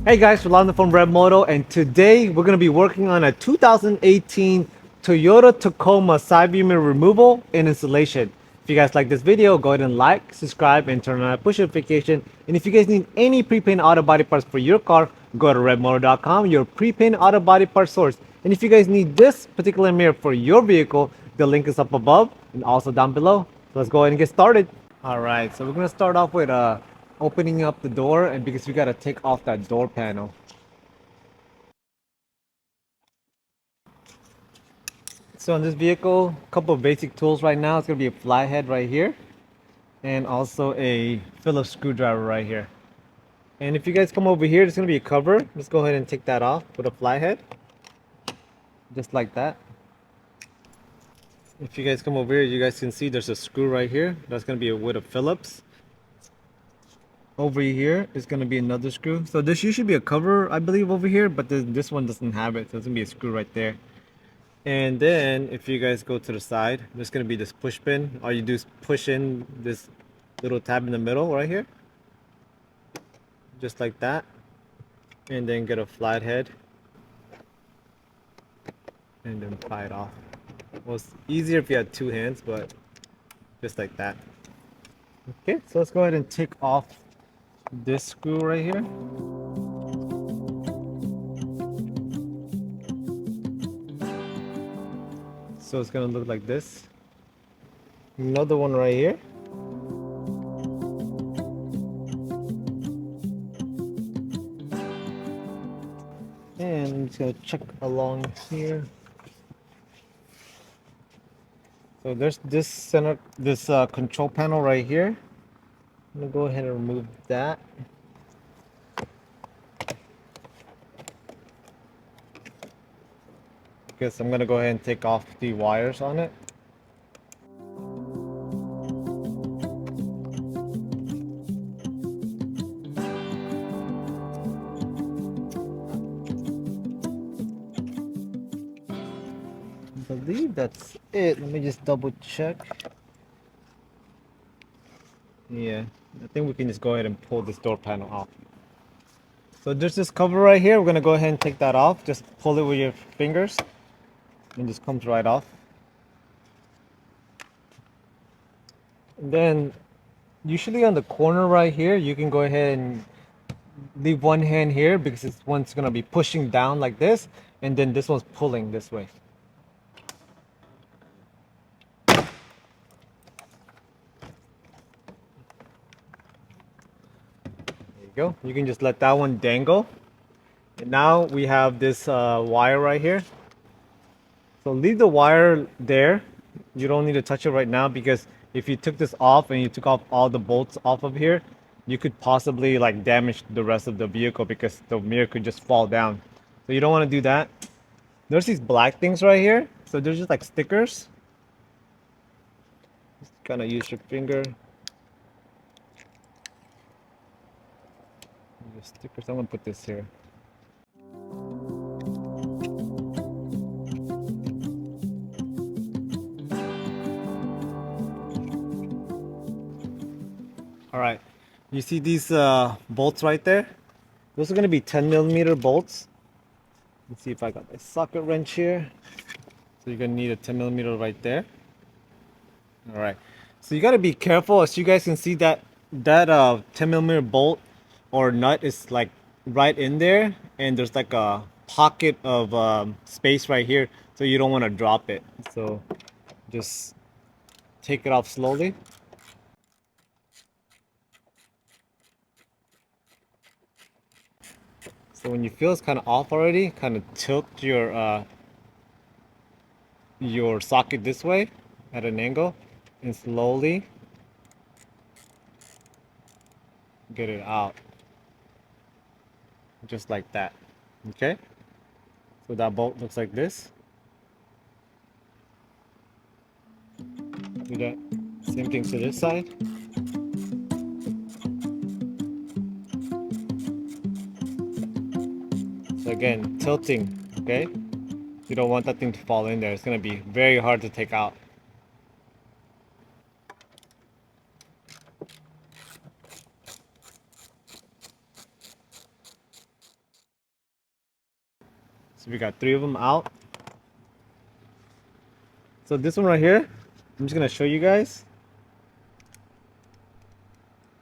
Hey guys, Rolando from ReveMoto, and today we're going to be working on a 2018 Toyota Tacoma side view mirror removal and installation. If you guys like this video, go ahead and like, subscribe, and turn on a push notification. And if you guys need any pre-paint auto body parts for your car, go to ReveMoto.com, your pre-paint auto body part source. And if you guys need this particular mirror for your vehicle, the link is up above and also down below. So let's go ahead and get started. All right, so we're gonna start off with opening up the door, and because we gotta take off that door panel. So on this vehicle, a couple of basic tools right now. It's gonna be a flathead right here, and also a Phillips screwdriver right here. And if you guys come over here, there's gonna be a cover. Let's go ahead and take that off with a flathead, just like that. If you guys come over here, you guys can see there's a screw right here. That's gonna be with a Phillips. Over here is going to be another screw. So this should be a cover, I believe, over here, but this one doesn't have it. So it's going to be a screw right there. And then if you guys go to the side, there's going to be this push pin. All you do is push in this little tab in the middle right here. Just like that. And then get a flathead. And then pry it off. Well, it's easier if you had two hands, but just like that. Okay, so let's go ahead and take off this screw right here. So it's gonna look like this. Another one right here. And I'm just gonna check along here. So there's this control panel right here. I'm gonna go ahead and remove that. Because I'm gonna go ahead and take off the wires on it. I believe that's it. Let me just double check. Yeah, I think we can just go ahead and pull this door panel off. So there's this cover right here. We're gonna go ahead and take that off. Just pull it with your fingers and just comes right off. And then usually on the corner right here, you can go ahead and leave one hand here because this one's gonna be pushing down like this, and then this one's pulling this way. Go. You can just let that one dangle. And now we have this wire right here. So leave the wire there. You don't need to touch it right now because if you took this off and you took off all the bolts off of here, you could possibly like damage the rest of the vehicle because the mirror could just fall down. So you don't want to do that. There's these black things right here. So they're just like stickers. Just kind of use your finger. Stickers. I'm gonna put this here. All right, you see these bolts right there? Those are gonna be 10mm bolts. Let's see if I got the socket wrench here. So you're gonna need a 10mm right there. All right, so you gotta be careful. As you guys can see, that 10mm bolt or nut is like right in there, and there's like a pocket of space right here, so you don't want to drop it. So just take it off slowly. So when you feel it's kind of off already, kind of tilt your socket this way at an angle and slowly get it out. Just like that. Okay? So that bolt looks like this. Do that same thing to this side. So again, tilting, okay? You don't want that thing to fall in there. It's gonna be very hard to take out. So we got 3 of them out. So this one right here, I'm just gonna show you guys.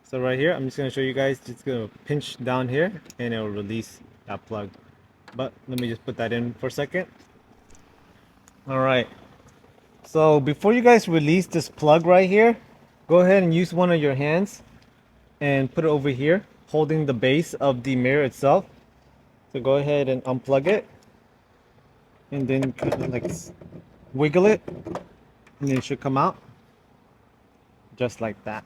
So right here, I'm just gonna show you guys, just gonna pinch down here and it'll release that plug. But let me just put that in for a second. All right. So before you guys release this plug right here, go ahead and use one of your hands and put it over here, holding the base of the mirror itself. So go ahead and unplug it and then kind of like wiggle it and then it should come out just like that.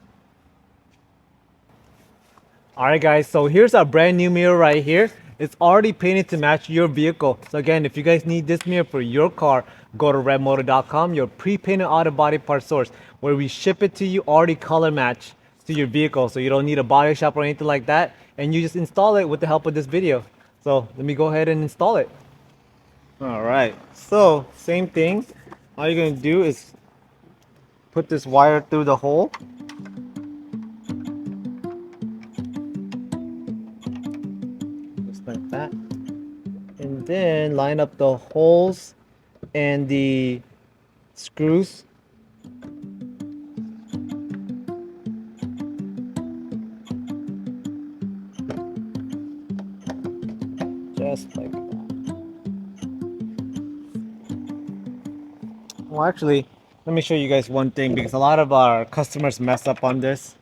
All right, guys, so here's our brand new mirror right here. It's already painted to match your vehicle. So again, if you guys need this mirror for your car, go to ReveMoto.com, your pre-painted auto body part source, where we ship it to you already color match to your vehicle. So you don't need a body shop or anything like that. And you just install it with the help of this video. So let me go ahead and install it. All right, so same thing. All you're gonna do is put this wire through the hole. Just like that. And then line up the holes and the screws. Just like that. Well, actually, let me show you guys one thing because a lot of our customers mess up on this.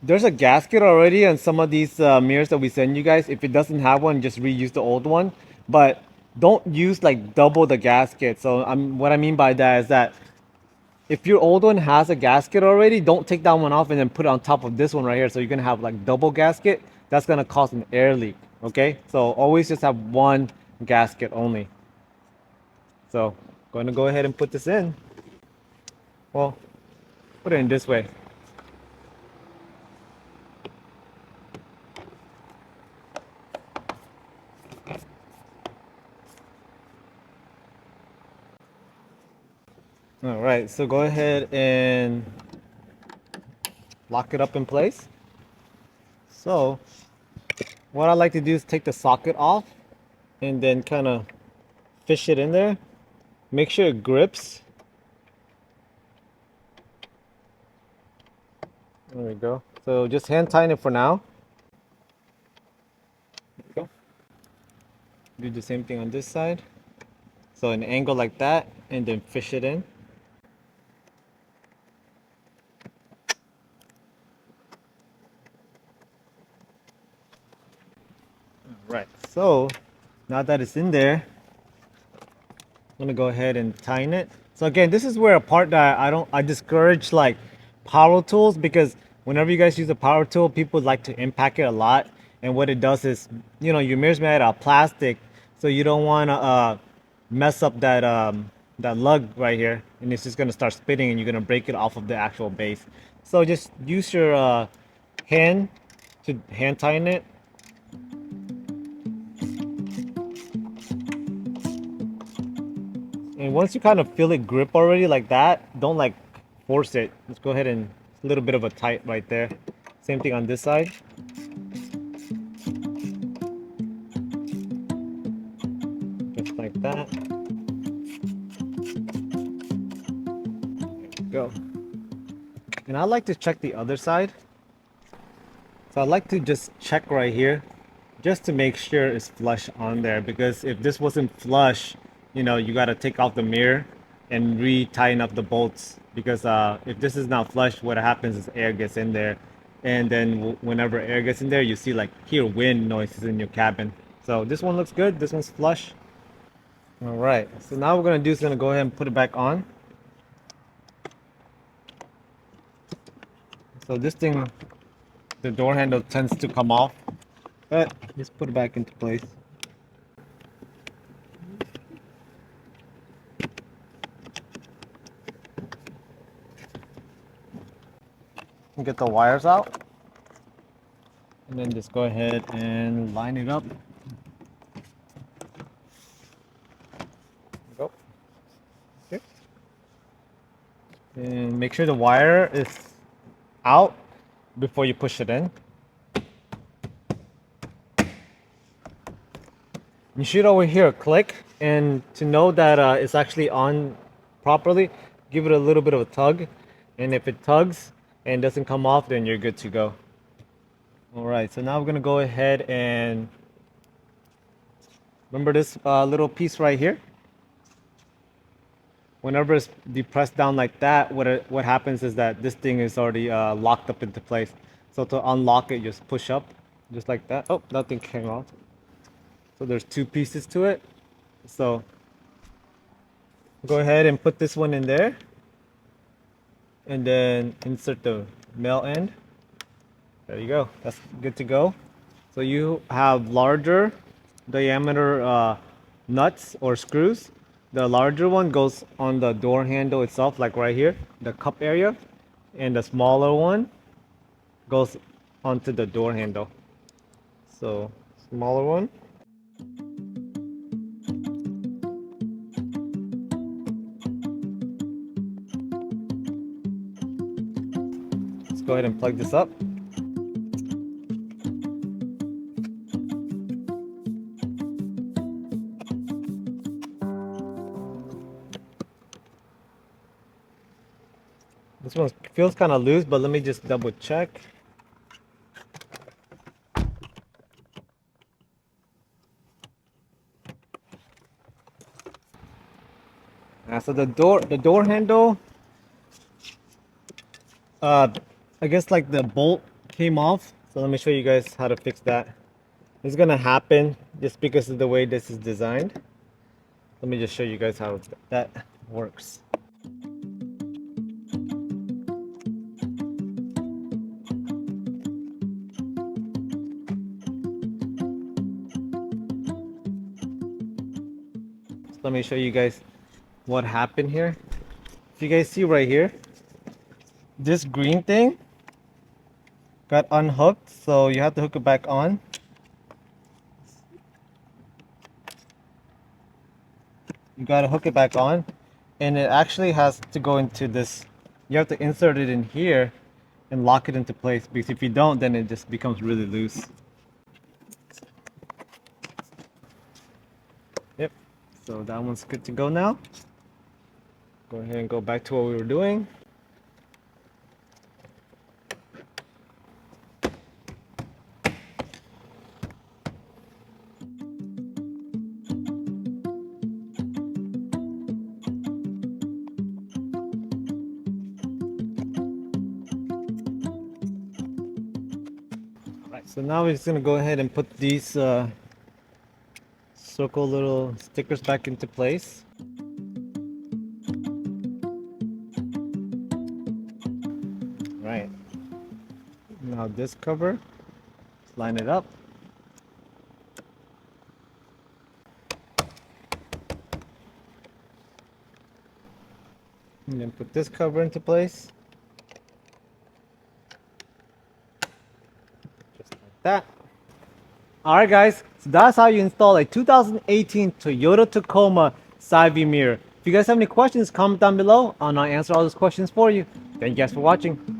There's a gasket already on some of these mirrors that we send you guys. If it doesn't have one, just reuse the old one. But don't use like double the gasket. So what I mean by that is that if your old one has a gasket already, don't take that one off and then put it on top of this one right here. So you're gonna have like double gasket. That's gonna cause an air leak. Okay, so always just have one gasket only. So going to go ahead and put this in. Well, put it in this way. All right, so go ahead and lock it up in place. So what I like to do is take the socket off and then kind of fish it in there. Make sure it grips. There we go. So just hand tighten it for now. There we go. Do the same thing on this side. So an angle like that and then fish it in. Right, so now that it's in there, I'm gonna go ahead and tighten it. So again, this is where a part that I discourage like power tools, because whenever you guys use a power tool, people like to impact it a lot. And what it does is, you know, your mirror's made out of plastic, so you don't want to mess up that lug right here, and it's just gonna start spinning, and you're gonna break it off of the actual base. So just use your hand to hand tighten it. And once you kind of feel it grip already like that, don't like force it. Let's go ahead and a little bit of a tight right there. Same thing on this side. Just like that. There we go. And I like to check the other side. So I like to just check right here just to make sure it's flush on there, because if this wasn't flush, you know, you got to take off the mirror and re-tighten up the bolts, because if this is not flush, what happens is air gets in there, and then whenever air gets in there, you see like hear wind noises in your cabin. So this one looks good, this one's flush. All right, so now what we're gonna do is gonna go ahead and put it back on. So this thing, the door handle tends to come off, but just put it back into place. And get the wires out, and then just go ahead and line it up. Go. Okay. And make sure the wire is out before you push it in. You should over here click, and to know that it's actually on properly, give it a little bit of a tug, and if it tugs and doesn't come off, then you're good to go. All right, so now we're gonna go ahead and remember this little piece right here. Whenever it's depressed down like that, what happens is that this thing is already locked up into place. So to unlock it, just push up, just like that. Oh, nothing came off. So there's two pieces to it. So go ahead and put this one in there, and then insert the male end. There you go. That's good to go. So you have larger diameter nuts or screws. The larger one goes on the door handle itself, like right here, the cup area, and the smaller one goes onto the door handle. So smaller one. Let's go ahead and plug this up. This one feels kind of loose, but let me just double check. So the door handle, I guess like the bolt came off. So let me show you guys how to fix that. It's gonna happen just because of the way this is designed. Let me just show you guys how that works. So let me show you guys what happened here. If you guys see right here, this green thing got unhooked, so you have to hook it back on. You gotta hook it back on, and it actually has to go into this. You have to insert it in here and lock it into place, because if you don't, then it just becomes really loose. Yep, so that one's good to go now. Go ahead and go back to what we were doing. So now we're just gonna go ahead and put these circle little stickers back into place. Right. Now this cover, let's line it up. And then put this cover into place. That. Alright guys, so that's how you install a 2018 Toyota Tacoma side view mirror. If you guys have any questions, comment down below and I'll answer all those questions for you. Thank you guys for watching.